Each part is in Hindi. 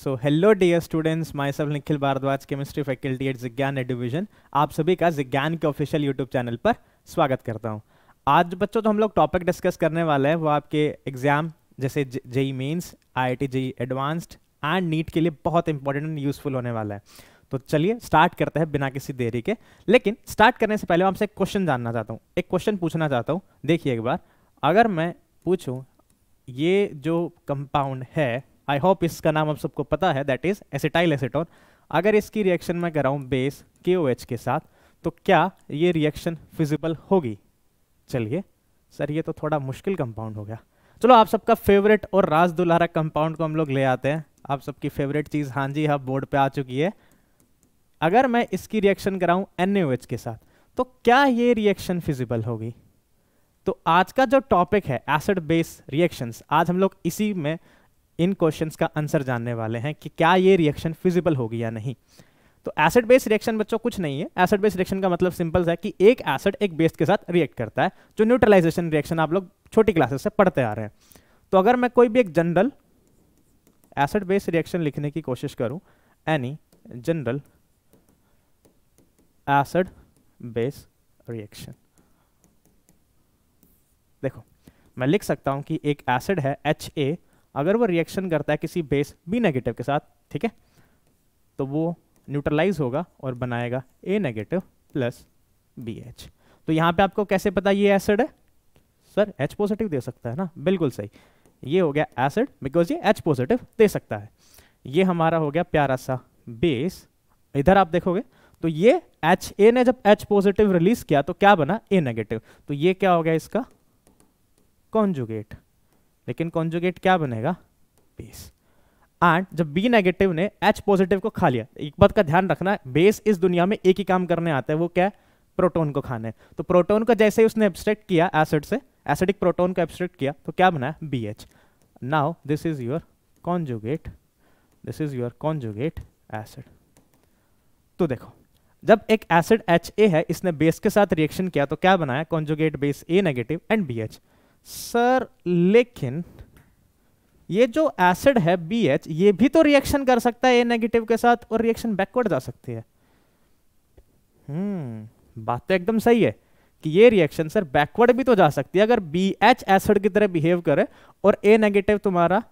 So hello dear students, myself Nikhil Bhardwaj, chemistry faculty at Jigyan Eduvision. आप सभी का जिज्ञान के ऑफिशियल यूट्यूब चैनल पर स्वागत करता हूं। आज बच्चों जो हम लोग टॉपिक डिस्कस करने वाले हैं वो आपके एग्जाम जैसे JEE mains, IIT JEE advanced and NEET के लिए बहुत इंपॉर्टेंट एंड यूजफुल होने वाला है। तो चलिए स्टार्ट करते हैं बिना किसी देरी के। लेकिन स्टार्ट करने से पहले मैं आपसे एक क्वेश्चन जानना चाहता हूँ, एक क्वेश्चन पूछना चाहता हूँ। देखिए एक बार, अगर मैं पूछूं ये जो कंपाउंड है, आई होप इसका नाम आप सबको पता है, दैट इज एसिटाइल एसीटोन। अगर इसकी रिएक्शन मैं कराऊं बेस KOH के साथ तो क्या ये रिएक्शन फिजिबल होगी? चलिए सर, ये तो थोड़ा मुश्किल कंपाउंड हो गया। चलो आप सबका फेवरेट और राज दुलारा कंपाउंड को हम लोग ले आते हैं। आप सबकी फेवरेट चीज, हाँ जी हाँ, बोर्ड पे आ चुकी है। अगर मैं इसकी रिएक्शन कराऊं NaOH के साथ तो क्या ये रिएक्शन फिजिबल होगी? तो आज का जो टॉपिक है एसिड बेस रिएक्शंस, आज हम लोग इसी में इन क्वेश्चंस का आंसर जानने वाले हैं कि क्या ये रिएक्शन फिजिबल होगी या नहीं। तो एसिड बेस रिएक्शन बच्चों कुछ नहीं है। एसिड बेस रिएक्शन का मतलब सिंपल है कि एक एसिड एक बेस के साथ रिएक्ट करता है, जो न्यूट्रलाइजेशन रिएक्शन आप लोग छोटी क्लासेस से पढ़ते आ रहे हैं। तो अगर मैं कोई भी एक जनरल एसिड बेस रिएक्शन लिखने की कोशिश करूं, any general acid base reaction, देखो मैं लिख सकता हूं कि एक एसिड है HA, अगर वो रिएक्शन करता है किसी बेस B नेगेटिव के साथ, ठीक है, तो वो न्यूट्रलाइज होगा और बनाएगा A नेगेटिव प्लस BH। तो यहां पे आपको कैसे पता ये एसिड है? सर H पॉजिटिव दे सकता है ना, बिल्कुल सही, ये हो गया एसिड बिकॉज ये H पॉजिटिव दे सकता है। ये हमारा हो गया प्यारा सा बेस। इधर आप देखोगे तो ये HA ने जब H पॉजिटिव रिलीज किया तो क्या बना? A negative. तो ये क्या हो गया इसका कॉन्जुगेट। लेकिन कॉन्जुगेट क्या बनेगा? बेस। एंड जब B नेगेटिव ने H पॉजिटिव को खा लिया, एक बात का ध्यान रखना, बेस इस दुनिया में एक ही काम करने आता है, वो क्या है? प्रोटॉन को खाने। तो प्रोटॉन को जैसे ही उसने एब्स्ट्रैक्ट किया एसिड से, एसिडिक प्रोटॉन को एब्स्ट्रैक्ट किया तो क्या बना? BH। Now this is your conjugate, this is your conjugate acid. तो देखो, जब एक एसिड HA है, इसने बेस के साथ रिएक्शन किया तो क्या बनाया? Conjugate base A negative and BH। Sir लेकिन ये जो एसिड है BH, ये भी तो रिएक्शन कर सकता है A नेगेटिव के साथ और रिएक्शन बैकवर्ड जा सकती है। बात तो एकदम सही है कि ये रिएक्शन सर बैकवर्ड भी तो जा सकती है। अगर BH एसिड की तरह बिहेव करे और A नेगेटिव तुम्हारा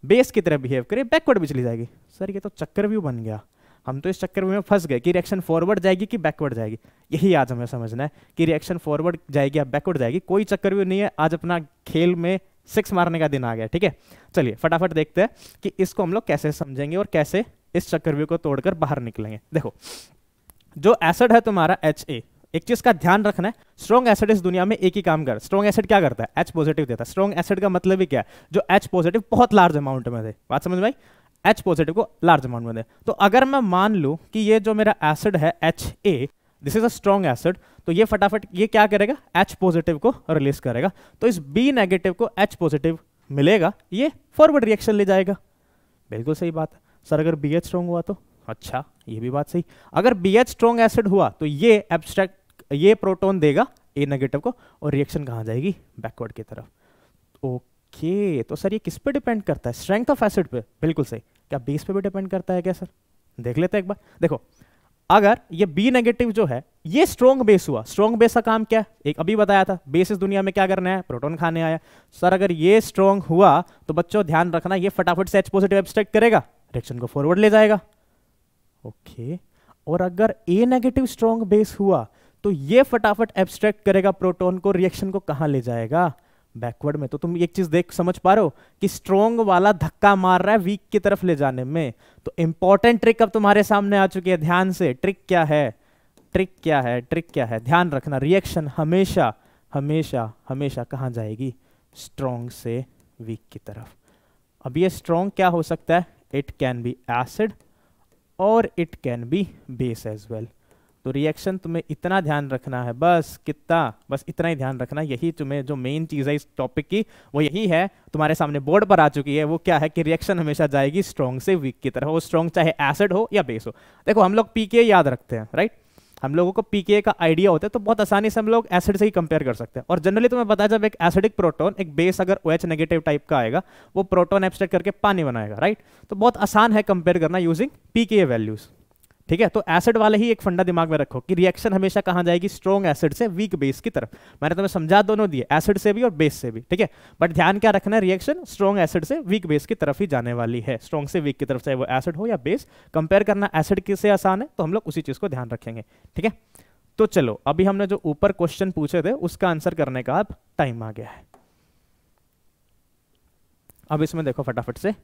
बेस की तरह बिहेव करे, बैकवर्ड भी चली जाएगी। सर ये तो चक्रव्यूह बन गया। हम तो इस चक्रव्यूह में फंस गए कि रिएक्शन फॉरवर्ड जाएगी कि बैकवर्ड जाएगी। यही आज हमें समझना है कि रिएक्शन फॉरवर्ड जाएगी या बैकवर्ड जाएगी। कोई चक्रव्यूह नहीं है। आज अपना खेल में 6 मारने का दिन आ गया, ठीक है। चलिए फटाफट देखते हैं कि इसको हम लोग कैसे समझेंगे और कैसे इस चक्रव्यूह को तोड़कर बाहर निकलेंगे। देखो, जो एसिड है तुम्हारा HA, एक चीज का ध्यान रखना है, स्ट्रॉन्ग एसिड इस दुनिया में एक ही काम कर। स्ट्रॉन्ग एसिड क्या करता है? H पॉजिटिव देता है। स्ट्रॉन्ग एसिड का मतलब ही क्या है? जो H पॉजिटिव बहुत लार्ज अमाउंट में दे। बात समझ में आई? H पॉजिटिव को लार्ज अमाउंट में दे। तो अगर मैं मान लूं कि ये जो मेरा एसिड है HA, this is a strong acid, तो ये फटाफट ये क्या करेगा? H पॉजिटिव को रिलीज करेगा। तो इस B नेगेटिव को H पॉजिटिव मिलेगा, ये फॉरवर्ड रिएक्शन ले जाएगा। बिल्कुल सही बात है। सर अगर BH स्ट्रॉन्ग हुआ तो? अच्छा, ये भी बात सही। अगर BH स्ट्रॉन्ग एसिड हुआ तो ये एब्स्ट्रैक्ट, ये प्रोटॉन देगा A नेगेटिव को और रिएक्शन कहां जाएगी? बैकवर्ड की तरफ। ओके, तो सर ये किस पे डिपेंड करता है? स्ट्रेंथ ऑफ एसिड पे। बिल्कुल सही। क्या बेस पे भी डिपेंड करता है क्या सर? देख लेते हैं एक बार। देखो, अगर ये B नेगेटिव जो है ये स्ट्रॉन्ग बेस हुआ, स्ट्रॉन्ग बेस का काम क्या है? एक अभी बताया था, बेस इस दुनिया में क्या करना है? प्रोटॉन खाने आया। सर अगर ये स्ट्रॉन्ग हुआ तो बच्चों ध्यान रखना, ये फटाफट से H पॉजिटिव एब्स्ट्रैक्ट करेगा, रिएक्शन को फॉरवर्ड ले जाएगा। ओके, और अगर A नेगेटिव स्ट्रॉन्ग बेस हुआ तो ये फटाफट एब्स्ट्रैक्ट करेगा प्रोटॉन को, रिएक्शन को कहां ले जाएगा? बैकवर्ड में। तो तुम एक चीज देख समझ पा रहे हो कि स्ट्रॉन्ग वाला धक्का मार रहा है वीक की तरफ ले जाने में। तो इंपॉर्टेंट ट्रिक अब तुम्हारे सामने आ चुकी है, ध्यान से। ट्रिक क्या है? ट्रिक क्या है? ट्रिक क्या है? ध्यान रखना, रिएक्शन हमेशा हमेशा हमेशा कहां जाएगी? स्ट्रॉन्ग से वीक की तरफ। अब ये स्ट्रॉन्ग क्या हो सकता है? इट कैन बी एसिड और it can be base as well. तो रिएक्शन तुम्हें इतना ध्यान रखना है, बस कितना, बस इतना ही ध्यान रखना। यही तुम्हें जो मेन चीज है इस टॉपिक की, वो यही है, तुम्हारे सामने बोर्ड पर आ चुकी है। वो क्या है कि रिएक्शन हमेशा जाएगी स्ट्रॉन्ग से वीक की तरफ, वो स्ट्रॉन्ग चाहे एसिड हो या बेस हो। देखो हम लोग पीके याद रखते हैं, राइट? हम लोगों को पीके का आइडिया होता है, तो बहुत आसानी से हम लोग एसिड से ही कंपेयर कर सकते हैं। और जनरली तुम्हें पता है जब एक एसिडिक प्रोटोन एक बेस अगर OH नेगेटिव टाइप का आएगा, वो प्रोटोन एब्स्ट्रैक्ट करके पानी बनाएगा, राइट। तो बहुत आसान है कंपेयर करना यूजिंग पीके वैल्यूज, ठीक है। तो एसिड वाले ही एक फंडा दिमाग में रखो कि रिएक्शन हमेशा कहां जाएगी, स्ट्रॉन्ग एसिड से वीक बेस की तरफ। मैंने तुम्हें समझा दोनों दिए, एसिड से भी और बेस से भी, ठीक है। बट ध्यान क्या रखना है, रिएक्शन स्ट्रॉन्ग एसिड से वीक बेस की तरफ ही जाने वाली है, स्ट्रॉन्ग से वीक की तरफ, चाहे वो एसिड हो या बेस। कंपेयर करना एसिड किससे आसान है, तो हम लोग उसी चीज को ध्यान रखेंगे, ठीक है। तो चलो अभी हमने जो ऊपर क्वेश्चन पूछे थे उसका आंसर करने का अब टाइम आ गया है। अब इसमें देखो फटाफट से,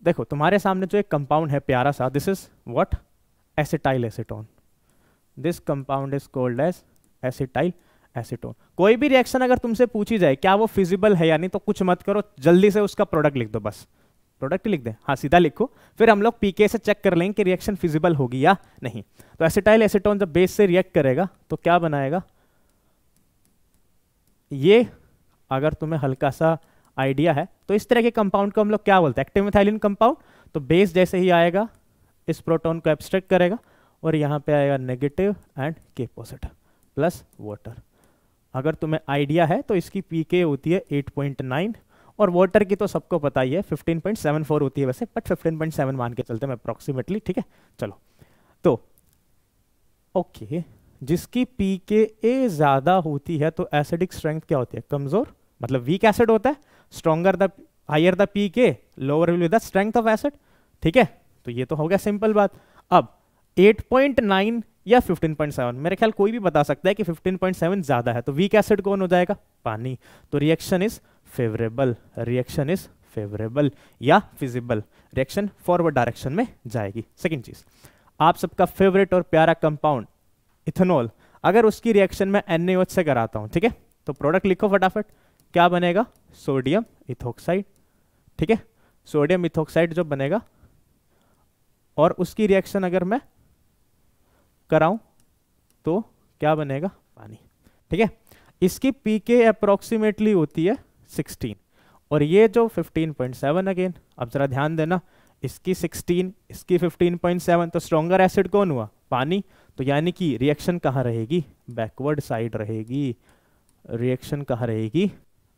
देखो तुम्हारे सामने जो एक कंपाउंड है प्यारा सा, this is what, acetyl acetone. This compound is called as acetyl acetone. कोई भी रिएक्शन अगर तुमसे पूछी जाए क्या वो फिजिबल है या नहीं, तो कुछ मत करो, जल्दी से उसका प्रोडक्ट लिख दो, बस प्रोडक्ट लिख दें, हाँ सीधा लिखो। फिर हम लोग पीके से चेक कर लेंगे कि रिएक्शन फिजिबल होगी या नहीं। तो एसिटाइल एसीटोन जब बेस से रिएक्ट करेगा तो क्या बनाएगा, ये अगर तुम्हें हल्का सा आइडिया है तो इस तरह के कंपाउंड को हम लोग क्या बोलते हैं, एक्टिव मिथाइलिन कंपाउंड। तो बेस जैसे ही आएगा इस प्रोटोन को एब्स्ट्रैक्ट करेगा और यहाँ पे आएगा नेगेटिव एंड के पॉजिटिव प्लस वाटर। अगर तुम्हें आइडिया है तो इसकी पीके होती है 8.9 और वाटर की तो सबको पता ही है 15.74 होती है वैसे, बट 15.7 मान के चलते हैं अप्रोक्सीमेटली, ठीक है। चलो तो ओके, जिसकी पीके ज्यादा होती है तो एसिडिक स्ट्रेंथ क्या होती है, कमजोर, मतलब वीक एसिड होता है। Stronger the higher the pK lower will be the strength of acid, ठीक है। तो ये तो हो गया सिंपल बात। अब 8.9 या 15.7, मेरे ख्याल कोई भी बता सकता है कि 15.7 ज्यादा है, तो वीक एसिड कौन हो जाएगा, पानी। तो reaction is favourable, reaction is favourable या फिजिबल, रिएक्शन फॉरवर्ड डायरेक्शन में जाएगी। सेकंड चीज, आप सबका फेवरेट और प्यारा कंपाउंड इथेनॉल, अगर उसकी रिएक्शन में NaOH से कराता हूं, ठीक है, तो प्रोडक्ट लिखो फटाफट, क्या बनेगा, सोडियम इथोक्साइड, ठीक है। सोडियम इथोक्साइड जो बनेगा और उसकी रिएक्शन अगर मैं कराऊं तो क्या बनेगा, पानी, ठीक है। इसकी पीके अप्रोक्सीमेटली होती है 16 और ये जो 15.7 अगेन, अब जरा ध्यान देना, इसकी 16 इसकी 15.7, तो स्ट्रॉन्गर एसिड कौन हुआ, पानी। तो यानी कि रिएक्शन कहाँ रहेगी, बैकवर्ड साइड रहेगी, रिएक्शन कहाँ रहेगी,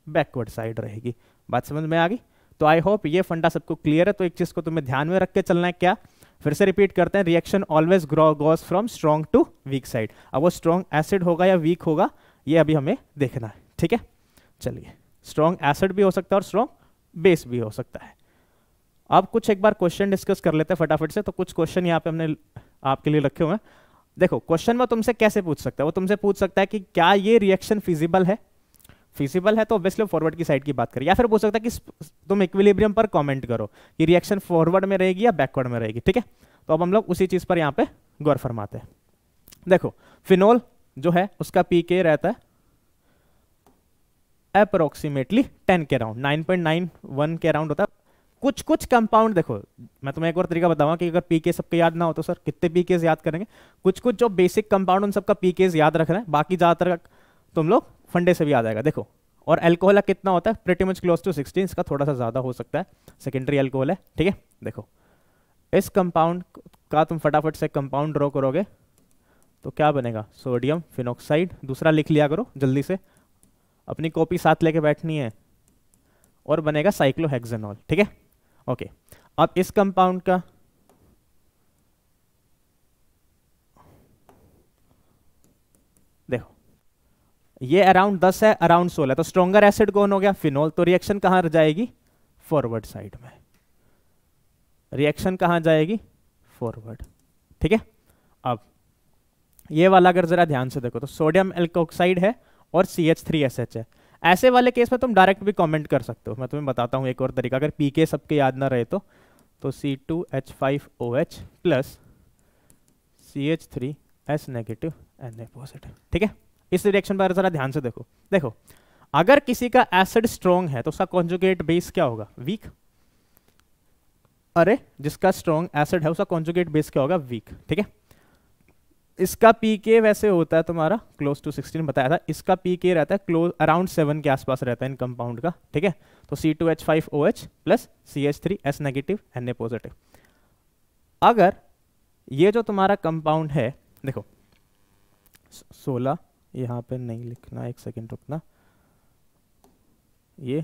बैकवर्ड साइड रहेगी। बात समझ में आ गई। तो आई होप ये फंडा सबको क्लियर है। तो एक चीज को तुम्हें ध्यान में रख के चलना है, क्या, फिर से रिपीट करते हैं, reaction always goes from strong to weak side. अब वो स्ट्रॉन्ग एसिड होगा या वीक होगा ये अभी हमें देखना है, ठीक है। चलिए, स्ट्रॉन्ग एसिड भी हो सकता है और स्ट्रॉन्ग बेस भी हो सकता है। अब कुछ एक बार क्वेश्चन डिस्कस कर लेते हैं फटाफट से। तो कुछ क्वेश्चन यहाँ पे हमने आपके लिए रखे हुए हैं। देखो क्वेश्चन में तुमसे कैसे पूछ सकता है, वो तुमसे पूछ सकता है कि क्या ये रिएक्शन फिजिबल है, फिजिबल है तो ऑब्वियसली फॉरवर्ड की साइड की बात करें, या फिर पूछ सकता है कि तुम इक्विलिब्रियम पर कमेंट करो कि रिएक्शन फॉरवर्ड में रहेगी या बैकवर्ड में रहेगी, ठीक है। तो अब हम लोग उसी चीज पर यहाँ पे गौर फरमाते हैं। देखो फिनोल जो है उसका पीके रहता है अप्रोक्सीमेटली 10 के राउंड, 9.91 के राउंड होता है। कुछ कुछ कंपाउंड, देखो मैं तुम्हें एक और तरीका बताऊंगा कि अगर पीके सबके याद ना हो तो सर कितने पीके याद करेंगे। कुछ कुछ जो बेसिक कंपाउंड उन सबका पीके याद रखना है, बाकी ज्यादातर तुम लोग फंडे से भी याद आएगा। देखो, और एल्कोहल कितना होता है, प्रीटी मच क्लोज टू 16, इसका थोड़ा सा ज्यादा हो सकता है, सेकेंडरी एल्कोहल है, ठीक है। देखो इस कंपाउंड का तुम फटाफट से कंपाउंड ड्रॉ करोगे तो क्या बनेगा, सोडियम फिनॉक्साइड, दूसरा लिख लिया करो जल्दी से, अपनी कॉपी साथ लेके बैठनी है, और बनेगा साइक्लोहेक्सेनॉल, ठीक है। ओके, अब इस कंपाउंड का देखो ये अराउंड 10 है, अराउंड 16, तो स्ट्रॉन्गर एसिड कौन हो गया, फिनोल। तो रिएक्शन कहां जाएगी, फॉरवर्ड साइड में, रिएक्शन कहां जाएगी, फॉरवर्ड, ठीक है। अब ये वाला अगर जरा ध्यान से देखो तो सोडियम एल्कोक्साइड है और CH3SH है। ऐसे वाले केस में तुम डायरेक्ट भी कमेंट कर सकते हो। मैं तुम्हें बताता हूं एक और तरीका, अगर पीके सबके याद ना रहे तो C2H5OH plus CH3S negative Na positive, ठीक है। इस रिएक्शन पर जरा ध्यान से देखो। देखो अगर किसी का एसिड स्ट्रॉन्ग है तो उसका कॉन्जुगेट बेस क्या होगा, वीक। अरे जिसका स्ट्रॉन्ग एसिड है उसका कॉन्जुगेट बेस क्या होगा, वीक, ठीक है। इसका पीके वैसे होता है तुम्हारा क्लोज टू 16 बताया था, इसका पीके रहता है क्लोज अराउंड 7 के आसपास रहता है इन कंपाउंड का, ठीक है। तो C2H5OH plus CH3S negative Na positive. अगर ये जो तुम्हारा कंपाउंड है, देखो 16, यहाँ पे नहीं लिखना, एक सेकेंड रुकना, ये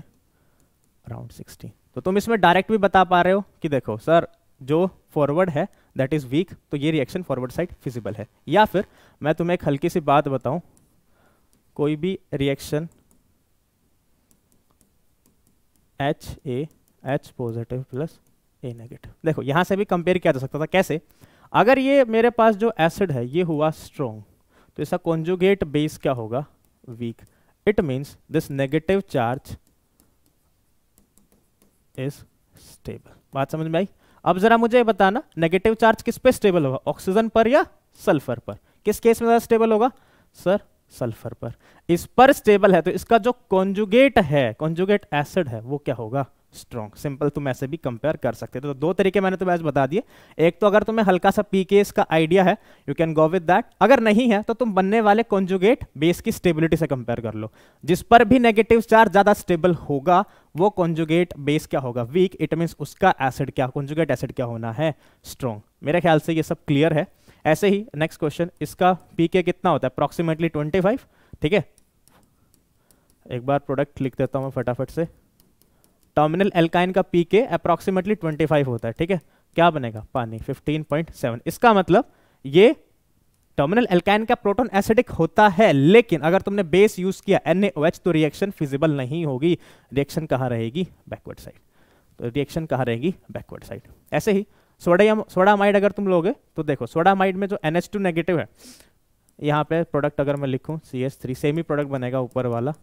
अराउंड 16। तो तुम इसमें डायरेक्ट भी बता पा रहे हो कि देखो सर जो फॉरवर्ड है दैट इज वीक, तो ये रिएक्शन फॉरवर्ड साइड फिजिबल है। या फिर मैं तुम्हें एक हल्की सी बात बताऊं, कोई भी reaction H positive plus A negative, देखो यहां से भी कंपेयर किया जा सकता था। कैसे? अगर ये मेरे पास जो एसिड है ये हुआ स्ट्रॉन्ग, तो इसका कॉन्जुगेट बेस क्या होगा? Weak. It means this negative charge is stable. बात समझ में आई? अब जरा मुझे बताना, नेगेटिव चार्ज किस पे स्टेबल होगा, ऑक्सीजन पर या सल्फर पर? किस केस में ज्यादा स्टेबल होगा सर? सल्फर पर। इस पर स्टेबल है तो इसका जो कॉन्जुगेट है, कॉन्जुगेट एसिड है, वो क्या होगा? स्ट्रॉन्ग। सिंपल, तुम ऐसे भी कंपेयर कर सकते थे। तो दो तरीके मैंने तुम्हें आज बता दिए। एक तो अगर तुम्हें हल्का सा पीकेएस का आइडिया है, you can go with that. अगर नहीं है तो तुम बनने वाले कॉन्जुगेट बेस की स्टेबिलिटी से कंपेयर कर लो। जिस पर भी नेगेटिव चार्ज ज्यादा स्टेबल होगा वो कॉन्जुगेट बेस क्या होगा? वीक। इट मींस उसका एसिड क्या, कॉन्जुगेट एसिड क्या होना है? स्ट्रॉन्ग। मेरे ख्याल से ये सब क्लियर है। ऐसे ही नेक्स्ट क्वेश्चन, इसका पीके कितना होता है? अप्रॉक्सीमेटली 25। ठीक है, एक बार प्रोडक्ट लिख देता हूं मैं फटाफट से। टर्मिनल एल्काइन का पीके अप्रॉक्सीमेटली 25 होता है। ठीक है, क्या बनेगा? पानी 15.7। इसका मतलब ये टर्मिनल एल्काइन का प्रोटॉन एसिडिक होता है, लेकिन अगर तुमने बेस यूज किया NaOH तो रिएक्शन फिजिबल नहीं होगी। रिएक्शन कहाँ रहेगी? Backward side. तो रिएक्शन कहाँ रहेगी? Backward side. ऐसे ही सोडामाइड अगर तुम लोगे तो देखो, सोडामाइड में जो NH2 नेगेटिव है, यहाँ पे प्रोडक्ट अगर मैं लिखूं CH3, सेम ही प्रोडक्ट बनेगा ऊपर वाला,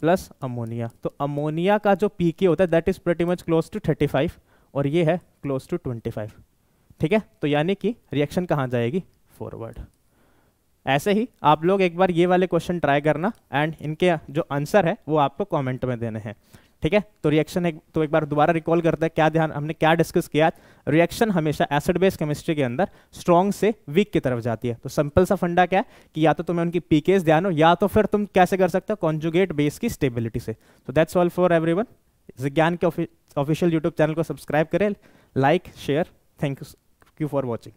प्लस अमोनिया। तो अमोनिया का जो पीके होता है that is pretty much close to 35 और ये है क्लोज टू 25। ठीक है, तो यानी कि रिएक्शन कहाँ जाएगी? फॉरवर्ड। ऐसे ही आप लोग एक बार ये वाले क्वेश्चन ट्राई करना एंड इनके जो आंसर है वो आपको कमेंट में देने हैं। ठीक है, तो रिएक्शन एक बार दोबारा रिकॉल करते हैं, क्या ध्यान हमने क्या डिस्कस किया। रिएक्शन हमेशा एसिड बेस केमिस्ट्री के अंदर स्ट्रॉन्ग से वीक की तरफ जाती है। तो सिंपल सा फंडा क्या है कि या तो तुम्हें उनकी पीकेस ध्यान हो, या तो फिर तुम कैसे कर सकते हो? कॉन्जुगेट बेस की स्टेबिलिटी से। तो दैट्स ऑल फॉर एवरीवन। विज्ञान के ऑफिशियल यूट्यूब चैनल को सब्सक्राइब करें, like share. Thank you for watching.